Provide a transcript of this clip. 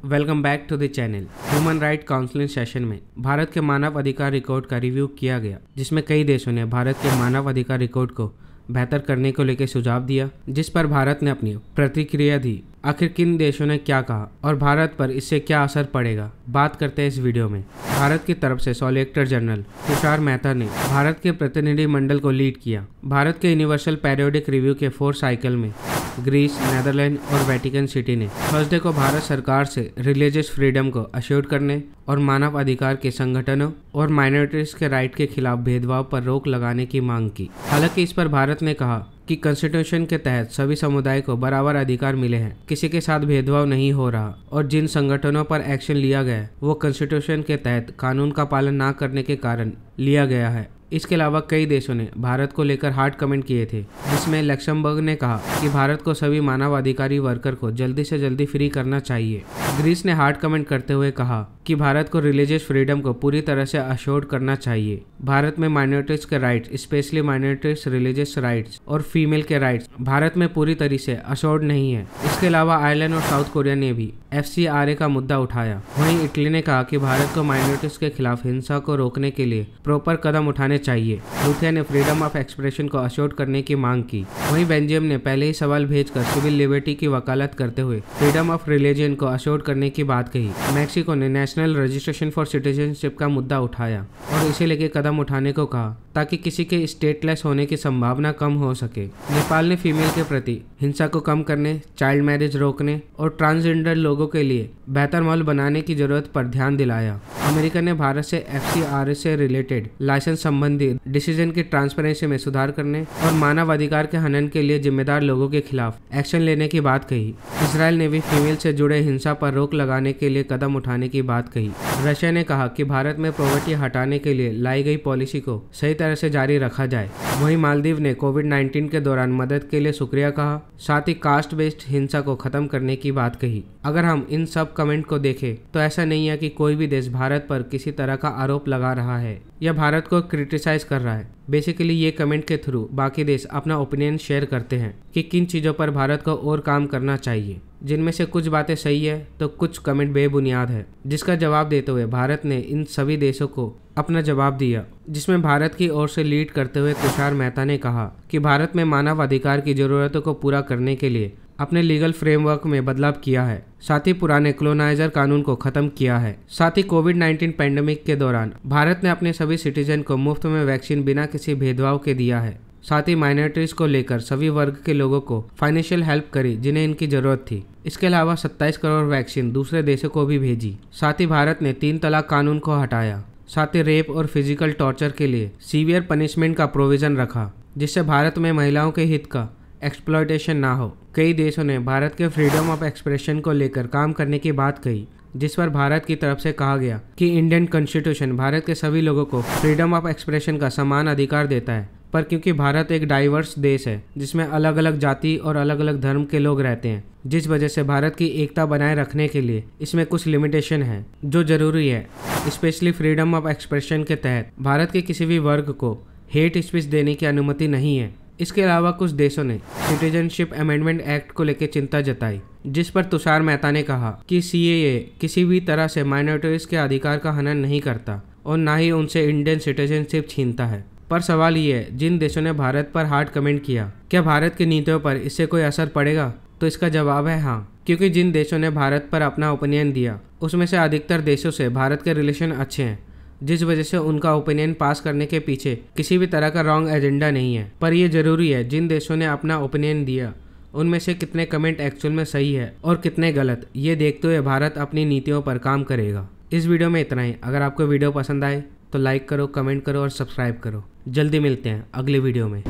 Welcome back to the channel. Human right counselling session में भारत के मानव अधिकार रिकॉर्ड का रिव्यू किया गया, जिसमें कई देशों ने भारत के मानव अधिकार रिकॉर्ड को बेहतर करने को लेकर सुझाव दिया, जिस पर भारत ने अपनी प्रतिक्रिया दी। आखिर किन देशों ने क्या कहा और भारत पर इससे क्या असर पड़ेगा, बात करते हैं इस वीडियो में। भारत की तरफ से सॉलिसिटर जनरल तुषार मेहता ने भारत के प्रतिनिधि मंडल को लीड किया। भारत के यूनिवर्सल पीरियोडिक रिव्यू के 4 साइकिल में ग्रीस, नेदरलैंड और वेटिकन सिटी ने थर्सडे को भारत सरकार से रिलीजियस फ्रीडम को अश्योर करने और मानव अधिकार के संगठनों और माइनॉरिटीज के राइट के खिलाफ भेदभाव पर रोक लगाने की मांग की। हालांकि इस पर भारत ने कहा कि कॉन्स्टिट्यूशन के तहत सभी समुदाय को बराबर अधिकार मिले हैं, किसी के साथ भेदभाव नहीं हो रहा और जिन संगठनों पर एक्शन लिया गया है वो कॉन्स्टिट्यूशन के तहत कानून का पालन न करने के कारण लिया गया है। इसके अलावा कई देशों ने भारत को लेकर हार्ड कमेंट किए थे, जिसमें लक्समबर्ग ने कहा कि भारत को सभी मानव अधिकारी वर्कर को जल्दी से जल्दी फ्री करना चाहिए। ग्रीस ने हार्ड कमेंट करते हुए कहा कि भारत को रिलीजियस फ्रीडम को पूरी तरह से अश्योर्ड करना चाहिए। भारत में माइनॉरिटीज के rights, specially minorities religious rights और फीमेल के राइट्स भारत में पूरी तरह से अश्योर्ड नहीं है। इसके अलावा आयरलैंड और साउथ कोरिया ने भी FCRA का मुद्दा उठाया। वहीं इटली ने कहा कि भारत को माइनॉरिटीज के खिलाफ हिंसा को रोकने के लिए प्रॉपर कदम उठाने चाहिए। लुथिया ने फ्रीडम ऑफ एक्सप्रेशन को अश्योर्ड करने की मांग की। वहीं बेल्जियम ने पहले ही सवाल भेजकर सिविल लिबर्टी की वकालत करते हुए फ्रीडम ऑफ रिलीजन को अश्योर्ड करने की बात कही। मैक्सिको ने नेशनल रजिस्ट्रेशन फॉर सिटीजनशिप का मुद्दा उठाया और इसे लेकर कदम उठाने को कहा ताकि किसी के स्टेटलेस होने की संभावना कम हो सके। नेपाल ने फीमेल के प्रति हिंसा को कम करने, चाइल्ड मैरिज रोकने और ट्रांसजेंडर लोगों के लिए बेहतर माहौल बनाने की जरूरत पर ध्यान दिलाया। अमेरिका ने भारत से FCRA से रिलेटेड लाइसेंस संबंधी डिसीजन की ट्रांसपेरेंसी में सुधार करने और मानव अधिकार के हनन के लिए जिम्मेदार लोगों के खिलाफ एक्शन लेने की बात कही। इजराइल ने भी फीमेल से जुड़े हिंसा पर रोक लगाने के लिए कदम उठाने की बात कही। रशिया ने कहा कि भारत में पॉवर्टी हटाने के लिए लाई गई पॉलिसी को सही तरह से जारी रखा जाए। वहीं मालदीव ने कोविड-19 के दौरान मदद के लिए शुक्रिया कहा, साथ ही कास्ट बेस्ड हिंसा को खत्म करने की बात कही। अगर हम इन सब कमेंट को देखें तो ऐसा नहीं है कि कोई भी देश भारत पर किसी तरह का आरोप लगा रहा है या भारत को क्रिटिसाइज कर रहा है। बेसिकली ये कमेंट के थ्रू बाकी देश अपना ओपिनियन शेयर करते हैं कि किन चीज़ों पर भारत को और काम करना चाहिए, जिनमें से कुछ बातें सही है तो कुछ कमेंट बेबुनियाद है। जिसका जवाब देते हुए भारत ने इन सभी देशों को अपना जवाब दिया, जिसमें भारत की ओर से लीड करते हुए तुषार मेहता ने कहा कि भारत में मानव अधिकार की जरूरतों को पूरा करने के लिए अपने लीगल फ्रेमवर्क में बदलाव किया है, साथ ही पुराने कॉलोनाइजर कानून को खत्म किया है। साथ ही कोविड-19 पैंडेमिक के दौरान भारत ने अपने सभी सिटीजन को मुफ्त में वैक्सीन बिना किसी भेदभाव के दिया है। साथ ही माइनॉरिटीज को लेकर सभी वर्ग के लोगों को फाइनेंशियल हेल्प करी जिन्हें इनकी जरूरत थी। इसके अलावा 27 करोड़ वैक्सीन दूसरे देशों को भी भेजी। साथ ही भारत ने 3 तलाक कानून को हटाया। साथ ही रेप और फिजिकल टॉर्चर के लिए सीवियर पनिशमेंट का प्रोविजन रखा, जिससे भारत में महिलाओं के हित का एक्सप्लॉयटेशन ना हो। कई देशों ने भारत के फ्रीडम ऑफ एक्सप्रेशन को लेकर काम करने की बात कही, जिस पर भारत की तरफ से कहा गया कि इंडियन कॉन्स्टिट्यूशन भारत के सभी लोगों को फ्रीडम ऑफ एक्सप्रेशन का समान अधिकार देता है, पर क्योंकि भारत एक डाइवर्स देश है जिसमें अलग अलग जाति और अलग अलग धर्म के लोग रहते हैं, जिस वजह से भारत की एकता बनाए रखने के लिए इसमें कुछ लिमिटेशन है जो जरूरी है। स्पेशली फ्रीडम ऑफ एक्सप्रेशन के तहत भारत के किसी भी वर्ग को हेट स्पीच देने की अनुमति नहीं है। इसके अलावा कुछ देशों ने सिटीजनशिप अमेंडमेंट एक्ट को लेकर चिंता जताई, जिस पर तुषार मेहता ने कहा कि CAA किसी भी तरह से माइनॉरिटीज के अधिकार का हनन नहीं करता और ना ही उनसे इंडियन सिटीजनशिप छीनता है। पर सवाल ये है, जिन देशों ने भारत पर हार्ड कमेंट किया, क्या भारत की नीतियों पर इससे कोई असर पड़ेगा? तो इसका जवाब है हाँ, क्योंकि जिन देशों ने भारत पर अपना ओपिनियन दिया उसमें से अधिकतर देशों से भारत के रिलेशन अच्छे हैं, जिस वजह से उनका ओपिनियन पास करने के पीछे किसी भी तरह का रॉन्ग एजेंडा नहीं है। पर यह जरूरी है जिन देशों ने अपना ओपिनियन दिया उनमें से कितने कमेंट एक्चुअल में सही है और कितने गलत, ये देखते हुए भारत अपनी नीतियों पर काम करेगा। इस वीडियो में इतना ही। अगर आपको वीडियो पसंद आए तो लाइक करो, कमेंट करो और सब्सक्राइब करो। जल्दी मिलते हैं अगले वीडियो में।